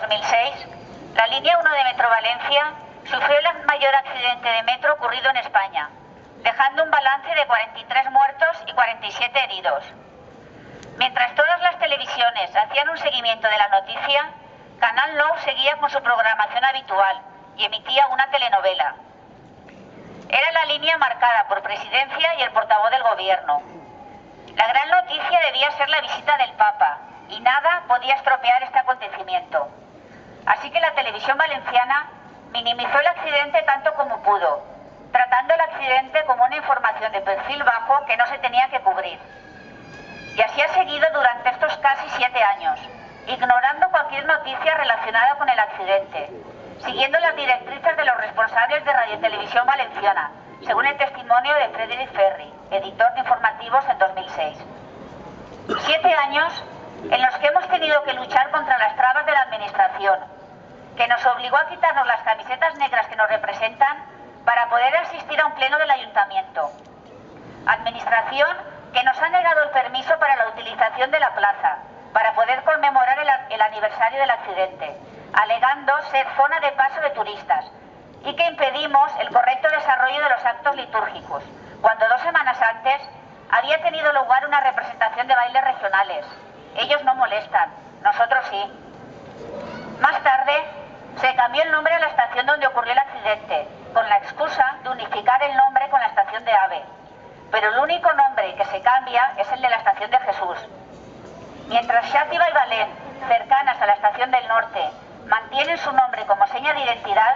2006, la línea 1 de Metro Valencia sufrió el mayor accidente de metro ocurrido en España, dejando un balance de 43 muertos y 47 heridos. Mientras todas las televisiones hacían un seguimiento de la noticia, Canal Nou seguía con su programación habitual y emitía una telenovela. Era la línea marcada por Presidencia y el portavoz del Gobierno. La gran noticia debía ser la visita del Papa, y nada podía estropear este acontecimiento. Así que la televisión valenciana minimizó el accidente tanto como pudo, tratando el accidente como una información de perfil bajo que no se tenía que cubrir. Y así ha seguido durante estos casi 7 años, ignorando cualquier noticia relacionada con el accidente, siguiendo las directrices de los responsables de Radio Televisión Valenciana, según el testimonio de Frederic Ferri, editor de informativos en 2006. 7 años en los que hemos tenido que luchar contra las trabas de la Administración, que nos obligó a quitarnos las camisetas negras que nos representan para poder asistir a un pleno del Ayuntamiento. Administración que nos ha negado el permiso para la utilización de la plaza, para poder conmemorar el aniversario del accidente, alegando ser zona de paso de turistas, y que impedimos el correcto desarrollo de los actos litúrgicos, cuando 2 semanas antes había tenido lugar una representación de bailes regionales. Ellos no molestan, nosotros sí. Más tarde se cambió el nombre a la estación donde ocurrió el accidente, con la excusa de unificar el nombre con la estación de AVE. Pero el único nombre que se cambia es el de la estación de Jesús. Mientras Xàtiva y Valent, cercanas a la estación del Norte, mantienen su nombre como seña de identidad,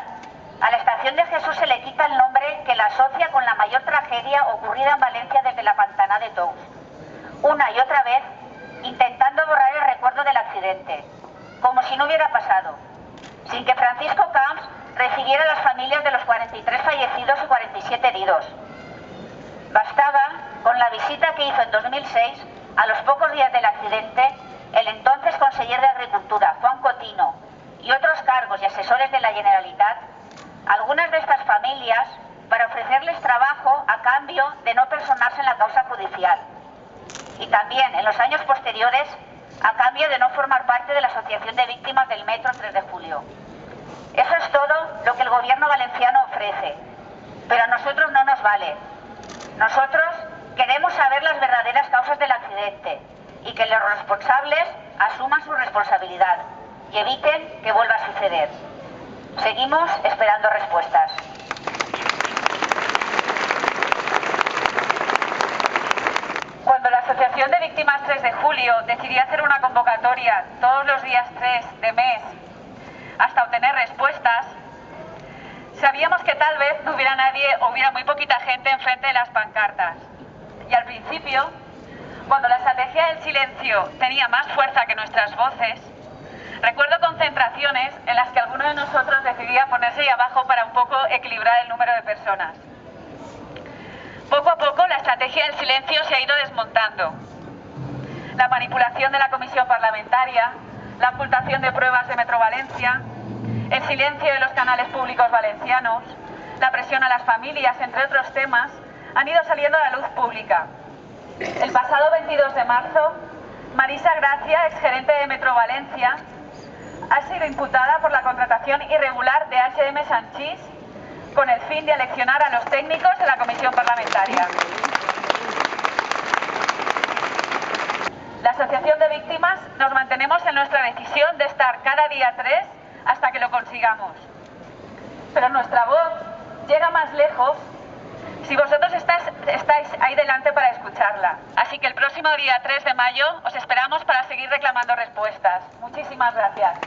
a la estación de Jesús se le quita el nombre que la asocia con la mayor tragedia ocurrida en Valencia desde la Pantana de Tous. Una y otra vez, intentando borrar el recuerdo del accidente, como si no hubiera pasado, sin que Francisco Camps recibiera las familias de los 43 fallecidos y 47 heridos. Bastaba con la visita que hizo en 2006, a los pocos días del accidente, el entonces conseller de Agricultura, Juan Cotino, y otros cargos y asesores de la Generalitat, algunas de estas familias, para ofrecerles trabajo a cambio de no personarse en la causa judicial. Y también, en los años posteriores, a cambio de no formar parte de la Asociación de Víctimas del Metro 3 de Julio. Eso es todo lo que el gobierno valenciano ofrece, pero a nosotros no nos vale. Nosotros queremos saber las verdaderas causas del accidente y que los responsables asuman su responsabilidad y eviten que vuelva a suceder. Seguimos esperando respuestas. Cuando la Asociación de Víctimas 3 de Julio decidió hacer una convocatoria todos los días 3 de mes hasta obtener respuestas, sabíamos que tal vez no hubiera nadie o hubiera muy poquita gente enfrente de las pancartas. Y al principio, cuando la estrategia del silencio tenía más fuerza que nuestras voces, recuerdo concentraciones en las que alguno de nosotros decidía ponerse ahí abajo para un poco equilibrar el número de personas. Poco a poco la estrategia del silencio se ha ido desmontando. La manipulación de la comisión parlamentaria, la ocultación de pruebas de Metro Valencia, el silencio de los canales públicos valencianos, la presión a las familias, entre otros temas, han ido saliendo a la luz pública. El pasado 22 de marzo, Marisa Gracia, exgerente de Metro Valencia, ha sido imputada por la contratación irregular de H.M. Sanchís con el fin de aleccionar a los técnicos de la comisión parlamentaria. La Asociación de Víctimas nos mantenemos en nuestra decisión de estar cada día 3 hasta que lo consigamos. Pero nuestra voz llega más lejos si vosotros estáis ahí delante para escucharla. Así que el próximo día 3 de mayo os esperamos para seguir reclamando respuestas. Muchísimas gracias.